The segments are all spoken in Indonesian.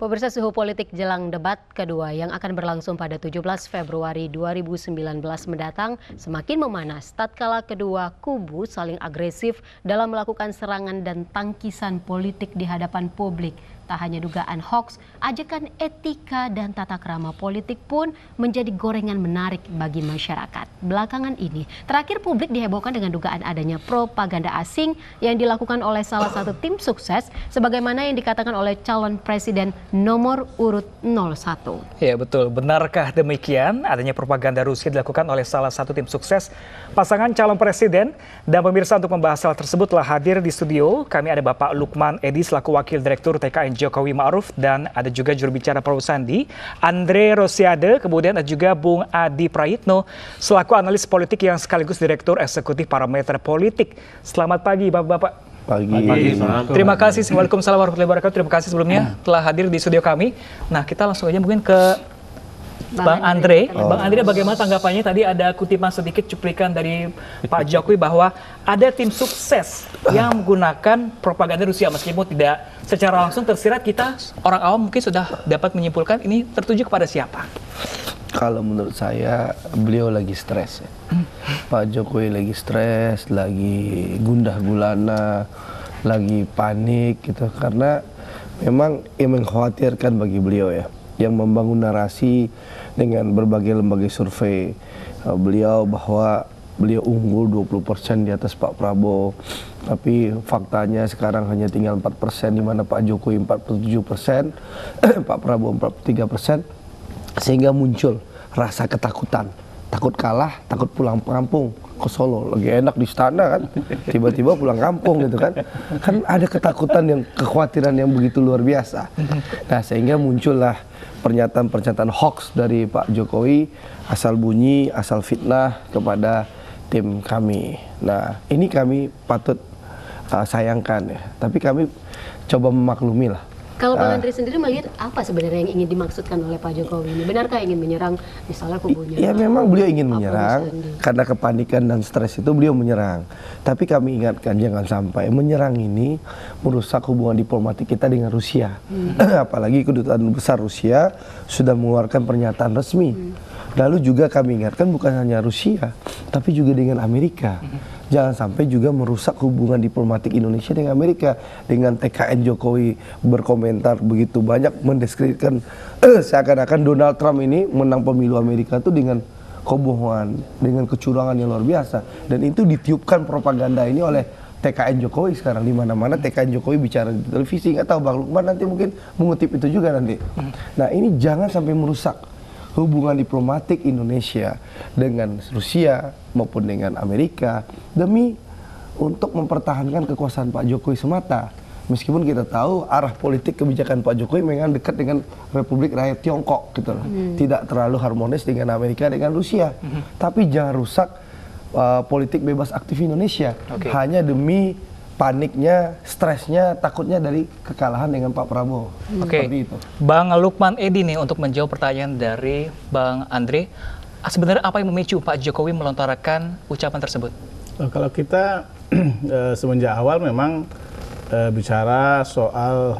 Pemirsa, suhu politik jelang debat kedua yang akan berlangsung pada 17 Februari 2019 mendatang semakin memanas tatkala kedua kubu saling agresif dalam melakukan serangan dan tangkisan politik di hadapan publik. Tak hanya dugaan hoaks, ajakan etika dan tata krama politik pun menjadi gorengan menarik bagi masyarakat. Belakangan ini, terakhir publik dihebohkan dengan dugaan adanya propaganda asing yang dilakukan oleh salah satu tim sukses sebagaimana yang dikatakan oleh calon presiden nomor urut 01. Ya betul, benarkah demikian adanya propaganda Rusia dilakukan oleh salah satu tim sukses pasangan calon presiden? Dan pemirsa, untuk membahas hal tersebut telah hadir di studio kami ada Bapak Lukman Edi selaku Wakil Direktur TKN Jokowi Ma'ruf, dan ada juga juru bicara Prabowo Sandi Andre Rosiade, kemudian ada juga Bung Adi Prayitno selaku analis politik yang sekaligus Direktur Eksekutif Parameter Politik. Selamat pagi Bapak-Bapak. Pagi. Terima kasih. Waalaikumsalam warahmatullahi wabarakatuh. Terima kasih sebelumnya telah hadir di studio kami. Nah, kita langsung aja mungkin ke Bang Andre. Bang Andre, bagaimana tanggapannya? Tadi ada kutipan sedikit cuplikan dari Pak Jokowi bahwa ada tim sukses yang menggunakan propaganda Rusia, meskipun tidak secara langsung tersirat, kita orang awam mungkin sudah dapat menyimpulkan ini tertuju kepada siapa. Kalau menurut saya beliau lagi stres ya. Pak Jokowi lagi stres, lagi gundah gulana, lagi panik gitu, karena memang yang mengkhawatirkan bagi beliau ya, yang membangun narasi dengan berbagai lembaga survei beliau bahwa beliau unggul 20% di atas Pak Prabowo, tapi faktanya sekarang hanya tinggal 4%, di mana Pak Jokowi 47%, Pak Prabowo 43%, sehingga muncul rasa ketakutan, takut kalah, takut pulang kampung ke Solo, lagi enak di istana kan, tiba-tiba pulang kampung gitu kan ada ketakutan, yang kekhawatiran yang begitu luar biasa. Nah, sehingga muncullah pernyataan-pernyataan hoax dari Pak Jokowi, asal bunyi, asal fitnah kepada tim kami. Nah, ini kami patut sayangkan ya, tapi kami coba memaklumi lah. Kalau Bang Andre sendiri melihat apa sebenarnya yang ingin dimaksudkan oleh Pak Jokowi ini? Benarkah ingin menyerang misalnya kubunya? Ya memang beliau ingin menyerang, karena kepanikan dan stres itu beliau menyerang. Tapi kami ingatkan jangan sampai menyerang ini merusak hubungan diplomatik kita dengan Rusia. Apalagi kedutaan besar Rusia sudah mengeluarkan pernyataan resmi. Lalu juga kami ingatkan bukan hanya Rusia, tapi juga dengan Amerika. Jangan sampai juga merusak hubungan diplomatik Indonesia dengan Amerika. Dengan TKN Jokowi berkomentar begitu banyak mendeskripsikan seakan-akan Donald Trump ini menang pemilu Amerika itu dengan kebohongan, dengan kecurangan yang luar biasa. Dan itu ditiupkan propaganda ini oleh TKN Jokowi sekarang, di mana-mana TKN Jokowi bicara di televisi. Nggak tahu Bang Lukman nanti mungkin mengutip itu juga nanti. Nah, ini jangan sampai merusak hubungan diplomatik Indonesia dengan Rusia maupun dengan Amerika demi untuk mempertahankan kekuasaan Pak Jokowi semata. Meskipun kita tahu arah politik kebijakan Pak Jokowi memang dekat dengan Republik Rakyat Tiongkok gitu loh. Tidak terlalu harmonis dengan Amerika, dengan Rusia. Tapi jangan rusak politik bebas aktif Indonesia hanya demi paniknya, stresnya, takutnya dari kekalahan dengan Pak Prabowo. Seperti itu. Bang Lukman Edi nih, untuk menjawab pertanyaan dari Bang Andre, sebenarnya apa yang memicu Pak Jokowi melontarkan ucapan tersebut? Kalau kita semenjak awal memang bicara soal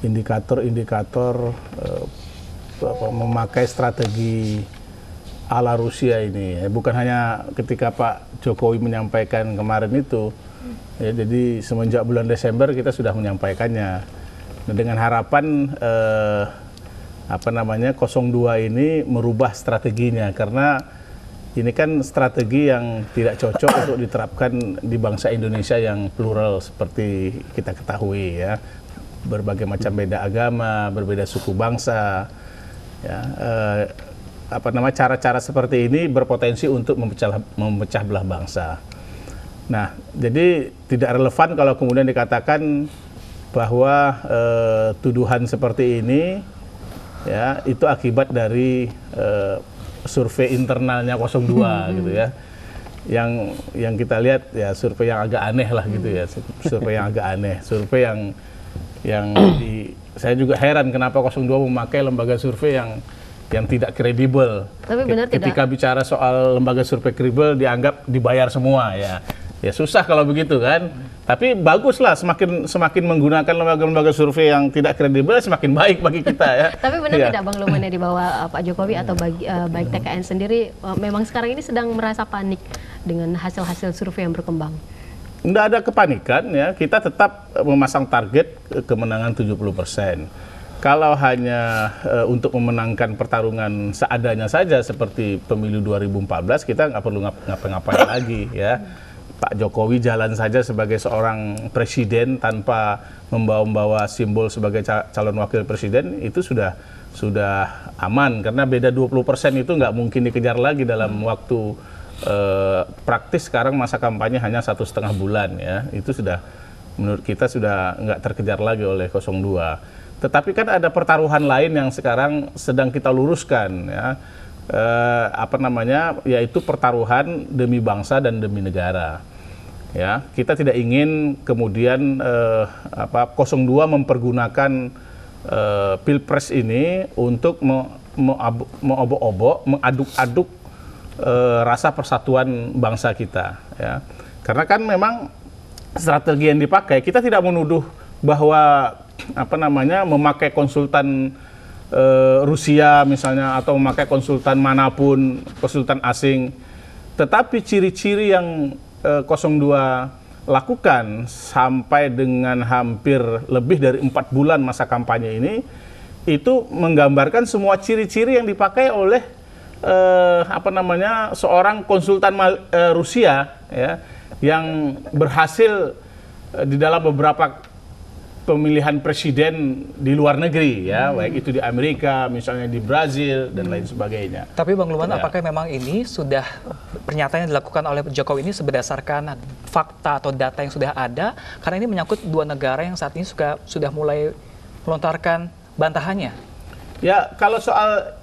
indikator-indikator memakai strategi ala Rusia ini, bukan hanya ketika Pak Jokowi menyampaikan kemarin itu. Ya, jadi semenjak bulan Desember kita sudah menyampaikannya. Nah, dengan harapan 02 ini merubah strateginya, karena ini kan strategi yang tidak cocok untuk diterapkan di bangsa Indonesia yang plural seperti kita ketahui ya. Berbagai macam beda agama, berbeda suku bangsa. Ya, cara-cara seperti ini berpotensi untuk memecah belah bangsa. Nah, jadi tidak relevan kalau kemudian dikatakan bahwa tuduhan seperti ini ya itu akibat dari survei internalnya 02 gitu ya. Yang kita lihat ya survei yang agak aneh lah gitu ya. Survei yang agak aneh, survei saya juga heran kenapa 02 memakai lembaga survei yang tidak kredibel. Tapi benar ketika bicara soal lembaga survei kredibel dianggap dibayar semua ya. Ya susah kalau begitu kan. Tapi baguslah semakin menggunakan lembaga-lembaga survei yang tidak kredibel semakin baik bagi kita ya. Tapi benar tidak Bang Lukman di bawah Pak Jokowi atau baik TKN sendiri memang sekarang ini sedang merasa panik dengan hasil-hasil survei yang berkembang? Nggak ada kepanikan ya, kita tetap memasang target kemenangan 70%. Kalau hanya untuk memenangkan pertarungan seadanya saja seperti pemilu 2014, kita nggak perlu ngapa-ngapain lagi ya. Pak Jokowi jalan saja sebagai seorang presiden tanpa membawa simbol sebagai calon wakil presiden, itu sudah aman, karena beda 20% itu nggak mungkin dikejar lagi dalam waktu praktis. Sekarang masa kampanye hanya 1,5 bulan ya, itu sudah menurut kita sudah nggak terkejar lagi oleh 02. Tetapi kan ada pertaruhan lain yang sekarang sedang kita luruskan ya. Yaitu pertaruhan demi bangsa dan demi negara. Ya, kita tidak ingin kemudian 02 mempergunakan Pilpres ini untuk mengobok-obok, mengaduk-aduk rasa persatuan bangsa kita. Ya, karena kan memang strategi yang dipakai, kita tidak menuduh bahwa memakai konsultan Rusia misalnya atau memakai konsultan manapun, konsultan asing. Tetapi ciri-ciri yang 02 lakukan sampai dengan hampir lebih dari 4 bulan masa kampanye ini, itu menggambarkan semua ciri-ciri yang dipakai oleh seorang konsultan Rusia ya, yang berhasil di dalam beberapa pemilihan presiden di luar negeri ya, baik itu di Amerika, misalnya di Brazil dan lain sebagainya. Tapi Bang Lukman, ya, apakah memang ini sudah pernyataan yang dilakukan oleh Jokowi ini berdasarkan fakta atau data yang sudah ada? Karena ini menyangkut dua negara yang saat ini sudah mulai melontarkan bantahannya. Ya, kalau soal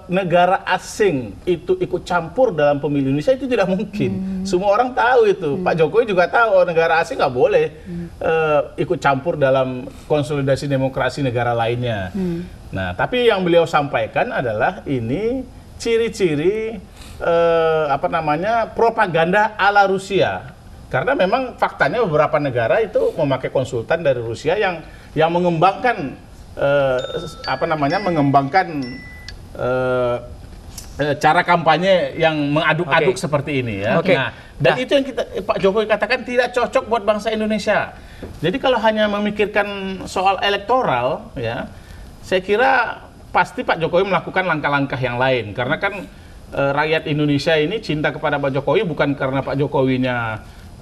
negara asing itu ikut campur dalam pemilu Indonesia, itu tidak mungkin. Semua orang tahu itu. Pak Jokowi juga tahu negara asing nggak boleh ikut campur dalam konsolidasi demokrasi negara lainnya. Nah, tapi yang beliau sampaikan adalah ini ciri-ciri propaganda ala Rusia. Karena memang faktanya beberapa negara itu memakai konsultan dari Rusia yang mengembangkan cara kampanye yang mengaduk-aduk seperti ini ya. Nah, dan itu yang Pak Jokowi katakan tidak cocok buat bangsa Indonesia. Jadi kalau hanya memikirkan soal elektoral ya, saya kira pasti Pak Jokowi melakukan langkah-langkah yang lain, karena kan rakyat Indonesia ini cinta kepada Pak Jokowi bukan karena Pak Jokowinya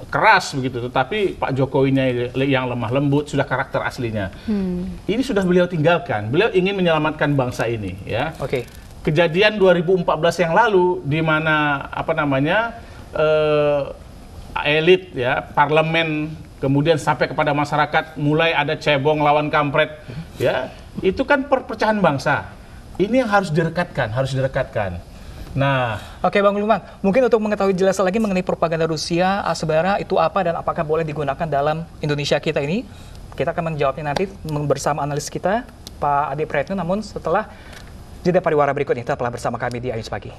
keras begitu, tetapi Pak Jokowinya yang lemah lembut, sudah karakter aslinya. Ini sudah beliau tinggalkan. Beliau ingin menyelamatkan bangsa ini ya. Kejadian 2014 yang lalu di mana elit ya, parlemen, kemudian sampai kepada masyarakat mulai ada cebong lawan kampret ya. Itu kan perpecahan bangsa. Ini yang harus direkatkan. Nah, Bang Lukman, mungkin untuk mengetahui jelas lagi mengenai propaganda Rusia sebenarnya itu apa dan apakah boleh digunakan dalam Indonesia kita ini, kita akan menjawabnya nanti bersama analis kita, Pak Ade Praetno, namun setelah jeda pariwara berikut ini. Tetaplah bersama kami di Ayus Pagi.